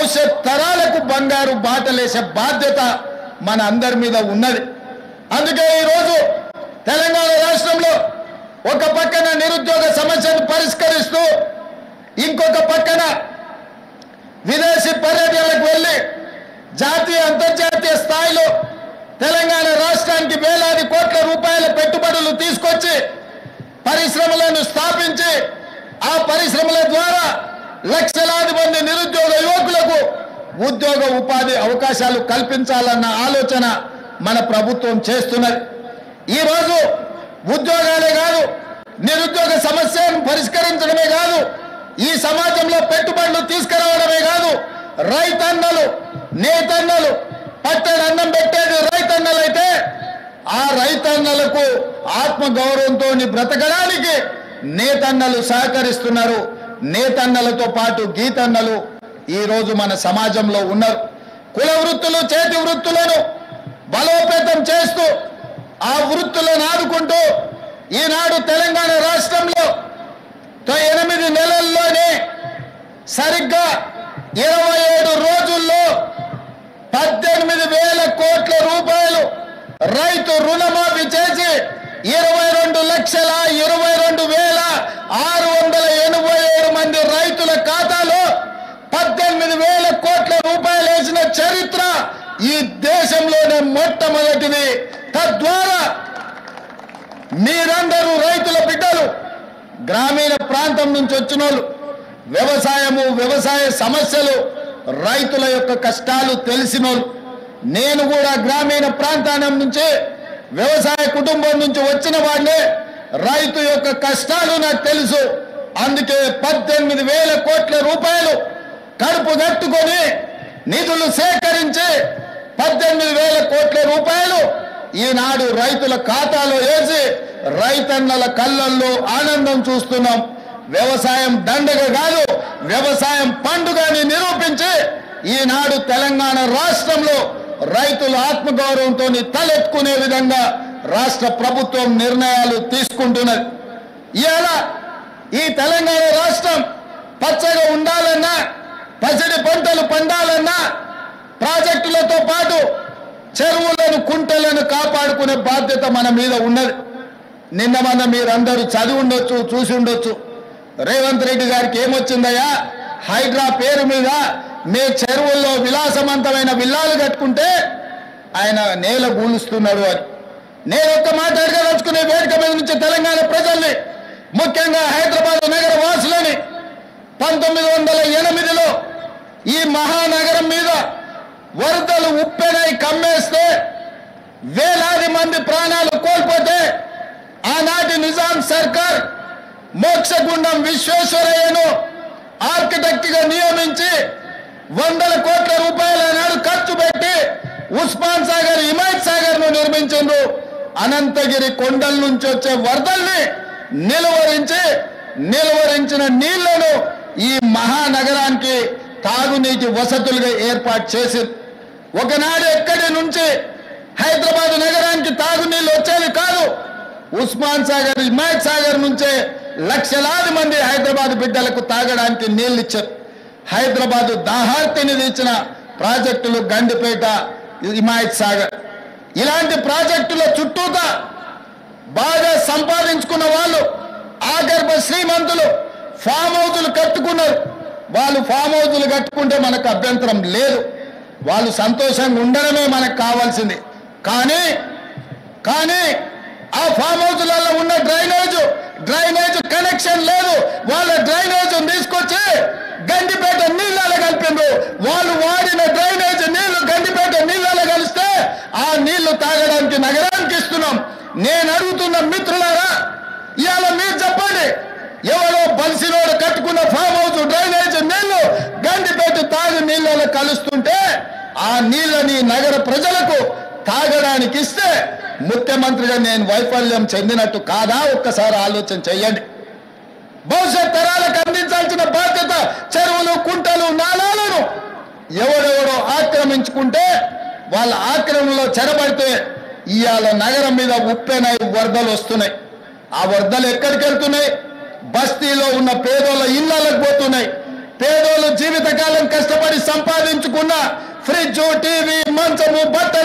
భవిష్యత్ తరాలకు బంగారు బాటలేసే బాధ్యత మన అందరి మీద ఉన్నది. అందుకే ఈరోజు తెలంగాణ రాష్ట్రంలో ఒక పక్కన నిరుద్యోగ సమస్యను పరిష్కరిస్తూ ఇంకొక పక్కన విదేశీ పర్యటనలకు వెళ్ళి జాతీయ అంతర్జాతీయ స్థాయిలో తెలంగాణ రాష్ట్రానికి వేలాది కోట్ల రూపాయల పెట్టుబడులు తీసుకొచ్చి పరిశ్రమలను స్థాపించి ఆ పరిశ్రమల ద్వారా లక్షలాది మంది నిరుద్యోగ యువకులకు ఉద్యోగ ఉపాధి అవకాశాలు కల్పించాలన్న ఆలోచన మన ప్రభుత్వం చేస్తున్నది. ఈరోజు ఉద్యోగాలే కాదు, నిరుద్యోగ సమస్యను పరిష్కరించడమే కాదు, ఈ సమాజంలో పెట్టుబడులు తీసుకురావడమే కాదు, రైతన్నలు నేతన్నలు పట్టణ అన్నం పెట్టేది రైతన్నలైతే ఆ రైతన్నలకు ఆత్మగౌరవంతో బ్రతకడానికి నేతన్నలు సహకరిస్తున్నారు. నేతన్నలతో పాటు గీతన్నలు ఈరోజు మన సమాజంలో ఉన్నారు. కుల వృత్తులు చేతి వృత్తులను బలోపేతం చేస్తూ ఆ వృత్తులను ఆదుకుంటూ ఈనాడు తెలంగాణ రాష్ట్రంలో 8 నెలల్లోనే సరిగ్గా 27 రోజుల్లో 18,000 కోట్ల రూపాయలు రైతు రుణమాఫీ చేసి 22,22,687 మంది రైతుల ఖాతాలో 18,000 కోట్ల రూపాయలు వేసిన చరిత్ర ఈ దేశంలోనే మొట్టమొదటిది. తద్వారా మీరందరూ రైతుల బిడ్డలు, గ్రామీణ ప్రాంతం నుంచి వచ్చిన వాళ్ళు, వ్యవసాయము వ్యవసాయ సమస్యలు రైతుల యొక్క కష్టాలు తెలిసినోళ్ళు. నేను కూడా గ్రామీణ ప్రాంతానం నుంచి వ్యవసాయ కుటుంబం నుంచి వచ్చిన వాడినే, రైతు యొక్క కష్టాలు నాకు తెలుసు. అందుకే 18,000 కోట్ల రూపాయలు కడుపు కట్టుకొని నిధులు సేకరించి 18,000 కోట్ల రూపాయలు ఈనాడు రైతుల ఖాతాలో వేసి రైతన్నల కళ్ళల్లో ఆనందం చూస్తున్నాం. వ్యవసాయం దండగ కాదు, వ్యవసాయం పండుగని నిరూపించి ఈనాడు తెలంగాణ రాష్ట్రంలో రైతుల ఆత్మగౌరవంతో తలెత్తుకునే విధంగా రాష్ట్ర ప్రభుత్వం నిర్ణయాలు తీసుకుంటున్నది. ఇవాళ ఈ తెలంగాణ రాష్ట్రం పచ్చగా ఉండాలన్నా, పసిడి పంటలు పండాలన్నా ప్రాజెక్టులతో పాటు చెరువులను కుంటలను కాపాడుకునే బాధ్యత మన మీద ఉన్నది. నిన్న మన మీరందరూ చదివి ఉండొచ్చు, చూసి ఉండొచ్చు. రేవంత్ రెడ్డి గారికి ఏమొచ్చిందయ్యా, హైడ్రా పేరు మీద మీ చెరువుల్లో విలాసవంతమైన విల్లాలు కట్టుకుంటే ఆయన నేల గూలుస్తున్నాడు అని. నేను ఒక్క మాట అడగదలుచుకునే వేదిక మీద నుంచి తెలంగాణ ప్రజల్ని, ముఖ్యంగా హైదరాబాద్ నగర వాసులని, 1908లో ఈ మహానగరం మీద వరదలు ఉప్పెనై కమ్మేస్తే వేలాది మంది ప్రాణాలు కోల్పోతే ఆనాటి నిజాం సర్కార్ మోక్షగుండం విశ్వేశ్వరయ్యను ఆర్కిటెక్ట్ గా నియమించి 100 కోట్ల రూపాయల నాడు ఖర్చు పెట్టి ఉస్మాన్ సాగర్, హిమాయత్ సాగర్ ను నిర్మించారు. అనంతగిరి కొండల నుంచి వచ్చే వరదల్ని నిలువరించిన నీళ్లను ఈ మహానగరానికి తాగునీటి వసతులుగా ఏర్పాటు చేసింది. ఒకనాడు ఎక్కడి నుంచి హైదరాబాద్ నగరానికి తాగునీళ్ళు వచ్చేది కాదు. ఉస్మాన్ సాగర్, హిమాయత్ సాగర్ నుంచే లక్షలాది మంది హైదరాబాద్ బిడ్డలకు తాగడానికి నీళ్ళు ఇచ్చారు. హైదరాబాద్ దాహార్తిని తీర్చిన ప్రాజెక్టులు గండిపేట, హిమాయత్ సాగర్. ఇలాంటి ప్రాజెక్టుల చుట్టూతా బాగా సంపాదించుకున్న వాళ్ళు, ఆగర్భ శ్రీమంతులు ఫామ్ హౌజులు కట్టుకున్నారు. వాళ్ళు ఫామ్ హౌజులు కట్టుకుంటే మనకు అభ్యంతరం లేదు, వాళ్ళు సంతోషంగా ఉండడమే మనకు కావాల్సింది. కానీ ఆ ఫామ్ హౌజులలో ఉన్న డ్రైనేజ్ కనెక్షన్ లేదు. వాళ్ళ డ్రైనేజ్ తీసుకొచ్చి గండిపేట నీళ్ళలో కలిపిండ్రు. వాళ్ళు వాడిన డ్రైనేజ్ నీళ్లు గండిపేట నీళ్ళలో కలిస్తే ఆ నీళ్లు తాగడానికి నగరానికి ఇస్తున్నాం. నేను అడుగుతున్న మిత్రులారా, ఇవాళ మీరు చెప్పండి, ఎవరో బలిసినోడు కట్టుకున్న ఫామ్ హౌస్ డ్రైనేజ్ నీళ్లు గండిపేట తాగు నీళ్ళలో కలుస్తుంటే ఆ నీళ్ళని నగర ప్రజలకు తాగడానికి ఇస్తే ముఖ్యమంత్రిగా నేను వైఫల్యం చెందినట్టు కాదా? ఒక్కసారి ఆలోచన చెయ్యండి. భవిష్యత్ తరాలకు అందించాల్సిన బాధ్యత చెరువులు, కుంటలు, నాలాలను ఎవరెవరో ఆక్రమించుకుంటే వాళ్ళ ఆక్రమణలో చెరబడితే ఇవాళ నగరం మీద ఉప్పెనై వరదలు వస్తున్నాయి. ఆ వరదలు ఎక్కడికి వెళ్తున్నాయి? బస్తీలో ఉన్న పేదోళ్ళ ఇళ్లకు పోతున్నాయి. పేదోళ్ళు జీవితకాలం కష్టపడి సంపాదించి ఫ్రిడ్జ్, టీవీ, మంచము, బట్ట